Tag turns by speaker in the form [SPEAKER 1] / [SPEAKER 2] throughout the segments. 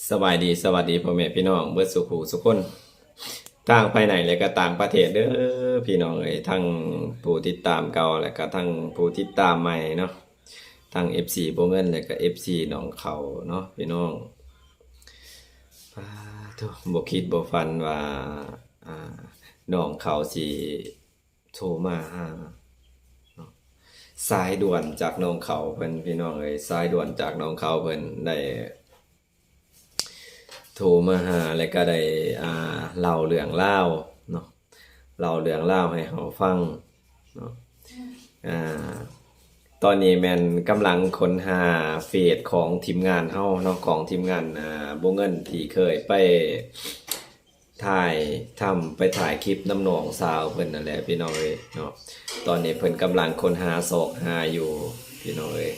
[SPEAKER 1] สวัสดีพ่อแม่พี่น้องเบิดสุขสุขคนต่างไปไหนเลยก็ต่างประเทศเด้อพี่น้องเอ้ยทั้งผู้ติดตามเก่าและก็ทั้งผู้ติดตามใหม่เนาะทั้ง FC บ่เงินและก็ FC น้องเขาเนาะพี่น้องปาโธ่บ่คิดบ่ฝันว่าอ่าน้องเขาสิโทรมาหาเนาะสายด่วนจากน้องเขาเพิ่นพี่น้องเอ้ยสายด่วนจากน้องเขาเพิ่นได้โทรมาหาแล้วก็ได้เล่าเรื่องเล่าวเนาะเล่าเรื่องเล่าวให้เขาฟังเนาะอ่าตอนนี้แม่นกำลังค้นหาเฟซของทีมงานเฮาเนาะของทีมงานบ่เงินที่เคยไปถ่ายไปถ่ายคลิปน้ำหนองสาวเพิ่นนั่นแหละพี่น้องเอ้ยเนาะตอนนี้เพิ่นกำลังค้นหาซอกหาอยู่พี่น้องเอ้ย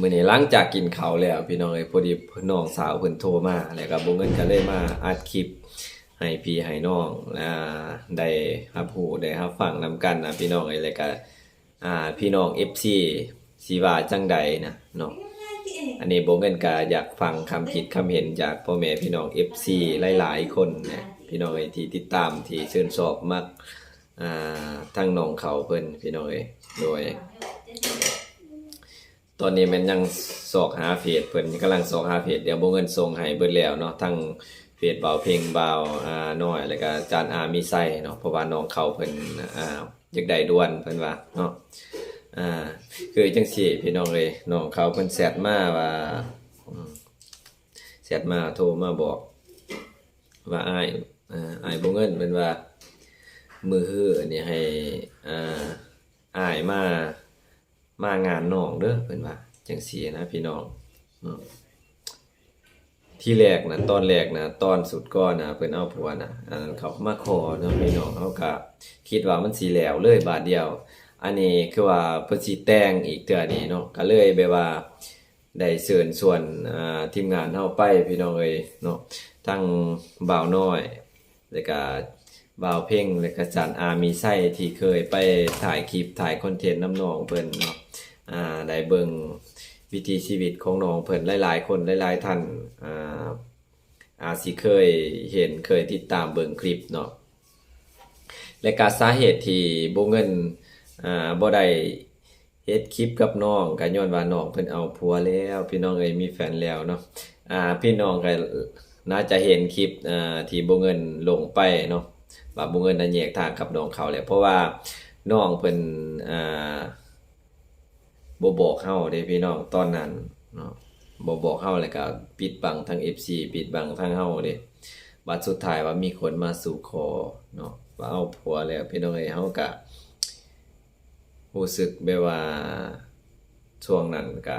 [SPEAKER 1] มื้อนี้หลังจากกินข้าวแล้วพี่น้องเอ้ยพอดีน้องสาวเพิ่นโทรมาแล้วก็บ่เงินก็เลยมาอัดคลิปให้พี่ให้น้องได้รับรู้ได้รับฟังนำกันนะพี่น้องเอ้ยแล้วก็พี่น้อง FC สิว่าจังใดนะเนาะอันนี้บ่เงินก็อยากฟังคำคิดคำเห็นจากพ่อแม่พี่น้อง FC หลายๆคนนะพี่น้องเอ้ยที่ติดตามที่ชื่นชอบมักทั้งน้องเขาเพิ่นพี่น้องเอ้ยโดยตอนนี้มันยังสอกหาเพจเพิ่นกำลังสอกหาเพจเดี๋ยวบ่เงินส่งให้เบิดแล้วเนาะทั้งเพจเบาเพลงเบาน้อยแล้วก็จานมีไส้เนาะเพราะว่าน้องเขาเพิ่นอยากได้ด่วนเพิ่นว่าเนาะคือจังซี่พี่น้องเอ้ยน้องเขาเพิ่นแชทมาว่าแชทมาโทรมาบอกว่าอ้ายบ่เงินเพิ่นว่ามื้อฮื้อนี่ให้อ้ายมางานน้องเด้อเพิ่นว่าจังซี่นะพี่น้องเนาะที่แรกนะตอนแรกนะตอนสุดก่อนนะเพิ่นเอาผัวนะอันนั้นเขามาขอเนาะพี่น้องเฮาก็คิดว่ามันสิแล้วเลยบาดเดียวอันนี้คือว่าเพิ่นสิแต่งอีกเทื่อนี้เนาะก็เลยแบบว่าได้เชิญชวนทีมงานเฮาไปพี่น้องเอ้ยเนาะทั้งบ่าวน้อยแล้วก็บ่าวเพ่งแล้วก็จานมีไส้ที่เคยไปถ่ายคลิปถ่ายคอนเทนต์น้ำน้องเพิ่นเนาะได้เบิ่งวิถีชีวิตของน้องเพิ่นหลายๆคนหลายๆท่านสิเคยเห็นเคยติดตามเบิ่งคลิปเนาะและก็สาเหตุที่บ่เงินบ่ได้เฮ็ดคลิปกับน้องก็ย้อนว่าน้องเพิ่นเอาผัวแล้วพี่น้องเอ้ยมีแฟนแล้วเนาะพี่น้องก็น่าจะเห็นคลิปที่บ่เงินลงไปเนาะว่าบ่เงินน่ะแยกทางกับน้องเขาแหละเพราะว่าน้องเพิ่นบ่บอกเฮาเด้พี่น้องตอนนั้นเนาะบ่บอกเฮาแล้วก็ปิดบังทั้ง FC ปิดบังทั้งเฮาเด้บัดสุดท้ายว่ามีคนมาสู่ขอเนาะว่าเอาผัวแล้วพี่น้องเอ้ยเฮาก็รู้สึกแบบว่าช่วงนั้นก็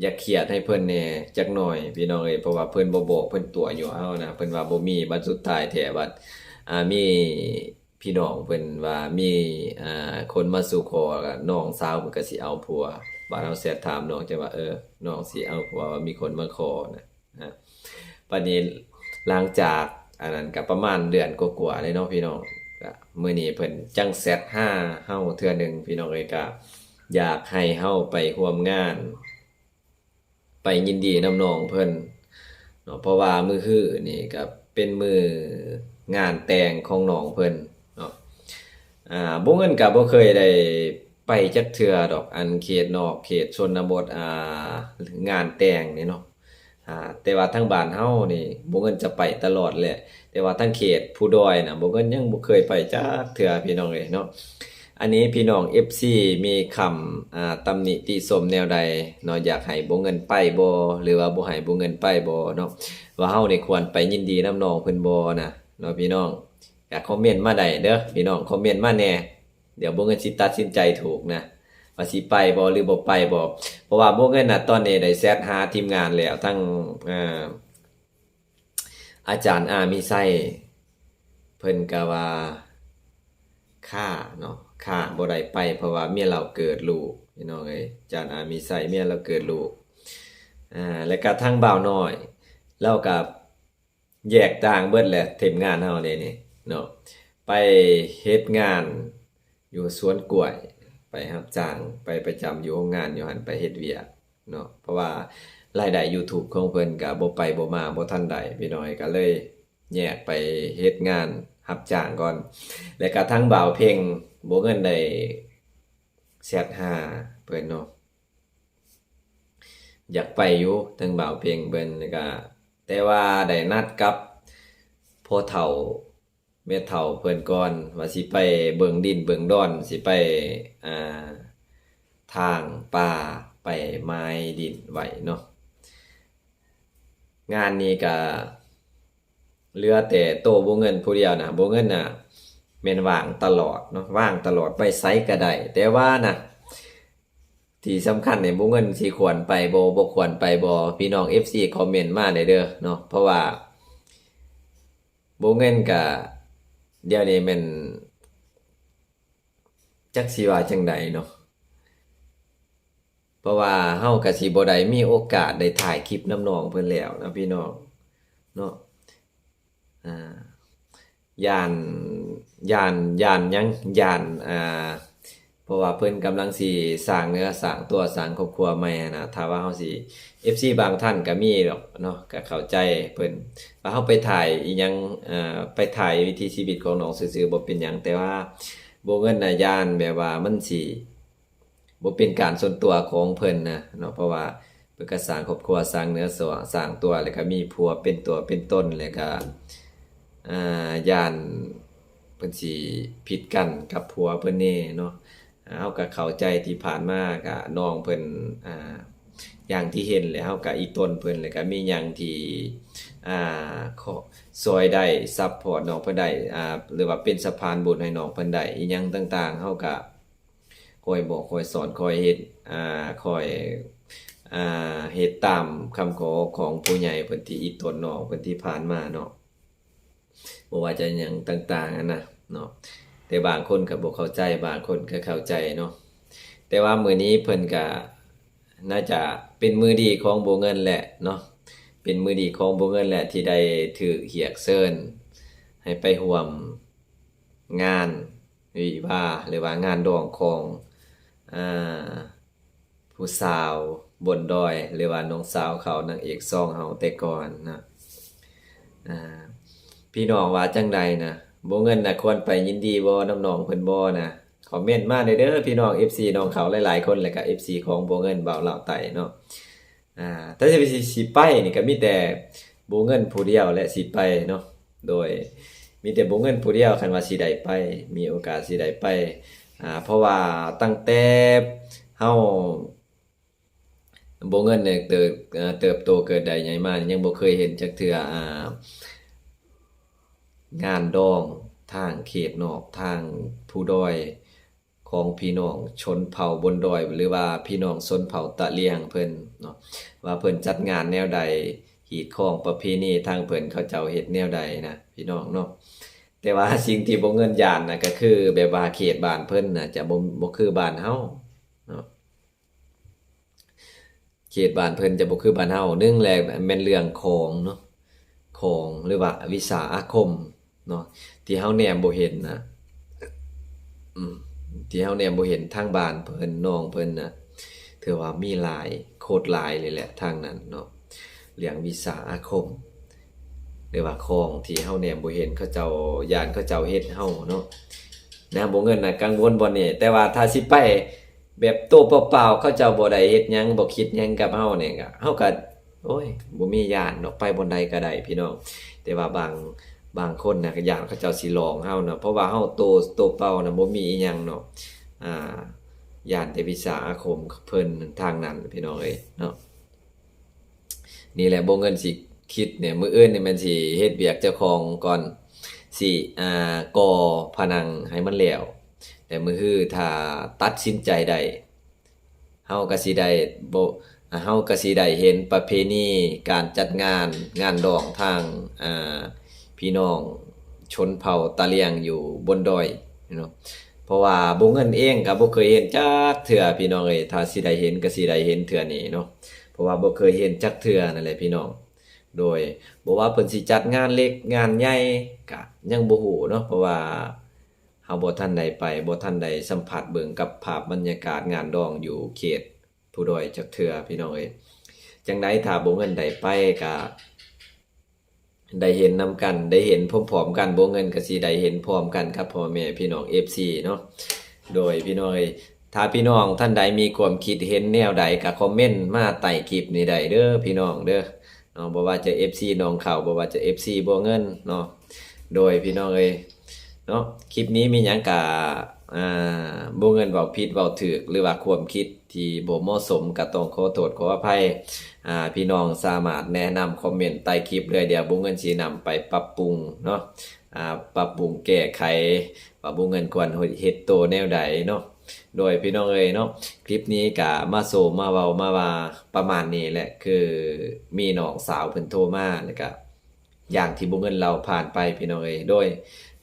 [SPEAKER 1] อยากเครียดให้เพิ่นแหน่จักหน่อยพี่น้องเอ้ยเพราะว่าเพิ่นบ่บอกเพิ่นตัวอยู่เฮานะเพิ่นว่าบ่มีบัดสุดท้ายแท้บัดมีพี่น้องเพิ่นว่ามีคนมาสู่ขอก็น้องสาวเพิ่นก็สิเอาผัวบัดเฮาแชทถามน้องจังว่าน้องสิเอาผัวว่ามีคนมาขอนะบัดนี้หลังจากอันนั้นก็ประมาณเดือนกว่าๆเลยเนาะพี่น้องก็มื้อนี้เพิ่นจังแชทหาเฮาเทื่อนึงพี่น้องเอ้ยก็อยากให้เฮาไปร่วมงานไปยินดีนำน้องเพิ่นเนาะเพราะว่ามื้อฮื้อนี่ก็เป็นมื้องานแต่งของน้องเพิ่นเนาะบ่เงินก็บ่เคยได้ไปจักเทื่อดอกอันเขตนอกเขตชนบทงานแต่งนี่เนาะแต่ว่าทางบ้านเฮานี่บ่เงินจะไปตลอดแหละแต่ว่าทางเขตผู้ดอยน่ะบ่เงินยังบ่เคยไปจักเทื่อพี่น้องเอ้ยเนาะอันนี้พี่น้อง FC มีคำตำหนิติชมแนวใดเนาะอยากให้บ่เงินไปบ่หรือว่าบ่ให้บ่เงินไปบ่เนาะว่าเฮานี่ควรไปยินดีนำน้องเพิ่นบ่นะเนาะพี่น้องอยากคอมเมนต์มาได้เด้อพี่น้องคอมเมนต์มาแหน่เดี๋ยวบ่เงินสิตัดสินใจถูกนะว่าสิไปบ่หรือบ่ไปบ่เพราะว่าบ่เงินน่ะตอนนี้ได้แชทหาทีมงานแล้วทั้งอาจารย์มีไส้เพิ่นก็ว่าค่าเนาะค่าบ่ได้ไปเพราะว่าเมียเราเกิดลูกพี่น้องเอ้ยอาจารย์มีไส้เมียเราเกิดลูกแล้วก็ทั้งบ่าวน้อยเราก็แยกทางเบิดแหละทีมงานเฮานี่เนาะไปเฮ็ดงานอยู่สวนกล้วยไปรับจ้างไปประจำอยู่โรงงานอยู่หั่นไปเฮ็ดเวียก เนาะเพราะว่ารายได้ YouTube ของเพิ่นก็บ่ไปบ่มาบ่ทันได้พี่น้อยก็เลยแยกไปเฮ็ดงานรับจ้างก่อนแล้วก็ทั้งบ่าวเพ่งบ่เงินได้แชตหาเพิ่นเนาะอยากไปอยู่ทั้งบ่าวเพ่งเพิ่นก็แต่ว่าได้นัดกับพ่อเฒ่าแม่เฒ่าเพิ่นก่อนว่าสิไปเบิ่งดินเบิ่งดอนสิไปอ่าทางป่าไปไม้ดินไว้เนาะงานนี้ก็เหลือแต่โตบ่เงินผู้เดียวนะบ่เงินน่ะแม่นว่างตลอดเนาะว่างตลอดไปไสก็ได้แต่ว่านะที่สำคัญเนี่ยบ่เงินสิควรไปบ่ควรไปบ่พี่น้อง FC คอมเมนต์มาได้เด้อเนาะเพราะว่าบ่เงินก็เดี๋ยวนี้มันจักสิว่าจังใดเนาะเพราะว่าเฮาก็สิบ่ได้มีโอกาสได้ถ่ายคลิปนำน้องเพิ่นแล้วนะพี่น้องเนาะอ่าย่านหยังย่านเพราะว่าเพิ่นกำลังสิสร้างเนื้อสร้างตัวสร้างครอบครัวใหม่นะถ้าว่าเฮาสิ FC บางท่านก็มีดอกเนาะก็เข้าใจเพิ่นว่าเฮาไปถ่ายอีหยังไปถ่ายวิถีชีวิตของน้องซื่อๆบ่เป็นหยังแต่ว่าบ่เงินน่ะย่านแบบว่ามันสิบ่เป็นการส่วนตัวของเพิ่นนะเนาะเพราะว่าเพิ่นก็สร้างครอบครัวสร้างเนื้อสร้างตัวแล้วก็มีผัวเป็นตัวเป็นต้นแล้วก็ย่านเพิ่นสิผิดกันกับผัวเพิ่นแน่เนาะเฮาก็เข้าใจที่ผ่านมาก็น้องเพิ่นอย่างที่เห็นแหละเฮาก็อีต้นเพิ่นแล้วก็มีหยังที่ขอช่วยได้ซัปพอร์ตน้องเพิ่นได้หรือว่าเป็นสะพานบุญให้น้องเพิ่นได้อีหยังต่างๆเฮาก็คอยบอกคอยสอนคอยเฮ็ดคอยเฮ็ดตามคำขอของผู้ใหญ่เพิ่นที่อีต้นน้องเพิ่นที่ผ่านมาเนาะบ่ว่าจะหยังต่างๆนะเนาะแต่บางคนก็บ่เข้าใจบางคนก็เข้าใจเนาะแต่ว่ามื้อนี้เพิ่นก็น่าจะเป็นมื้อดีของบ่เงินแหละเนาะเป็นมื้อดีของบ่เงินแหละที่ได้ถูกเรียกเชิญให้ไปร่วมงานวิวาห์หรือว่างานดองของผู้สาวบนดอยหรือว่าน้องสาวเขานางเอกซ่องเฮาแต่ก่อนนะพี่น้องว่าจังใดนะบ่เงินน่ะควรไปยินดีบ่นำน้องเพิ่นบ่นะคอมเมนต์มาเด้อพี่น้อง FC น้องเขาหลายๆคนแล้วก็ FC ของบ่เงินบ่าวเหล่าไต้เนาะถ้าสิไปนี่ก็มีแต่บ่เงินผู้เดียวและสิไปเนาะโดยมีแต่บ่เงินผู้เดียวคันว่าสิได้ไปมีโอกาสสิได้ไปเพราะว่าตั้งแต่เฮาบ่เงินเนี่ยเติบโตเกิดได้ใหญ่มายังบ่เคยเห็นจักเทื่องานดองทางเขตนอกทางผู้ดอยของพี่น้องชนเผ่าบนดอยหรือว่าพี่น้องชนเผ่าตะเลียงเพิ่นเนาะว่าเพิ่นจัดงานแนวใดฮีตของประเพณีทางเพิ่นเขาเจ้าเฮ็ดแนวใดนะพี่น้องเนาะแต่ว่าสิ่งที่บ่เงินย่านน่ะก็คือแบบว่าเขตบ้านเพิ่นน่ะจะบ่คือบ้านเฮาเนาะเขตบ้านเพิ่นจะบ่คือบ้านเฮาหนึ่งแหละแม่นเรื่องของเนาะของหรือว่าวิชาอาคมเนาะที่เฮาแนมบ่เห็นนะที่เฮาแนมบ่เห็นทางบ้านเพิ่นน้องเพิ่นน่ะถือว่ามีหลายโคตรหลายเลยแหละทางนั้นเนาะเรื่องวิชาอาคมหรือว่าของที่เฮาแนมบ่เห็นเขาเจ้าย้านเขาเจ้าเฮ็ดเฮาเนาะนะบ่เงินน่ะกังวลบ่นี่แต่ว่าถ้าสิไปแบบโตวเปล่าๆเขาเจ้าบ่ได้เฮ็ดหยังบ่คิดหยังกับเฮานี่ก็เฮาก็โอ้ยบ่มีย้านดอกไปบ่ใดก็ได้พี่น้องแต่ว่าบางคนน่ะก็ย้านเขาเจ้าสิหลอกเฮาเนาะเพราะว่าเฮาโตเปล่าน่ะบ่มีอิหยังเนาะย้านแต่วิชาอาคมเพิ่นทางนั้นพี่น้องเอ้ยเนาะนี่แหละบ่เงินสิคิดเนี่ยมื้ออื่นนี่มันสิเฮ็ดเวียกเจ้าของก่อนสิก่อผนังให้มันแล้วแต่มื้อฮื้อถ้าตัดสินใจได้เฮาก็สิได้บ่เฮาก็สิได้เห็นประเพณีการจัดงานดองทางพี่น้องชนเผ่าตะเลียงอยู่บนดอยเนาะเพราะว่าบ่เงินเองก็บ่เคยเห็นจักเทื่อพี่น้องเอ้ยถ้าสิได้เห็นก็สิได้เห็นเทื่อนี้เนาะเพราะว่าบ่เคยเห็นจักเทื่อนั่นแหละพี่น้องโดยบ่ว่าเพิ่นสิจัดงานเล็กงานใหญ่ก็ยังบ่ฮู้เนาะเพราะว่าเฮาบ่ทันได้ไปบ่ทันได้สัมผัสเบิ่งกับภาพบรรยากาศงานดองอยู่เขตภู ผู้ดอยจักเทื่อพี่น้องเอ้ยจังได๋ถ้าบ่เงินได้ไปก็ได้เห็นนำกันได้เห็นพร้อมๆกันบ่เงินก็สิได้เห็นพร้อมกันครับพ่อแม่พี่น้อง FC เนาะโดยพี่น้องเอ้ยถ้าพี่น้องท่านใดมีความคิดเห็นแนวใดก็คอมเมนต์มาใต้คลิปนี้ได้เด้อพี่น้องเด้อเนาะบ่ว่าจะ FC น้องเขาบ่ว่าจะ FC บ่เงินเนาะโดยพี่น้องเอ้ยเนาะคลิปนี้มีหยังก็บ่เงินเว้าผิดเว้าถูกหรือว่าความคิดที่บ่เหมาะสมก็ต้องขอโทษขออภัยพี่น้องสามารถแนะนำคอมเมนต์ใต้คลิปเลยเดี๋ยวบ่เงินสินำไปปรับปรุงเนาะปรับปรุงแก้ไขว่าบ่เงินควรเฮ็ดโตแนวใดเนาะโดยพี่น้องเอ้ยเนาะคลิปนี้ก็มาโซมมาเว้ามาว่าประมาณนี้แหละคือมีน้องสาวเพิ่นโทรมาแล้วก็อย่างที่บ่เงินเราผ่านไปพี่น้องเอ้ยโดย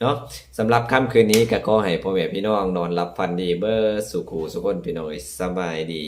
[SPEAKER 1] เนาะสำหรับค่ำคืนนี้ก็ขอให้พ่อแม่พี่น้องนอนหลับฝันดีเบิดสุขุสุขคนพี่น้องเอ้ยสบายดี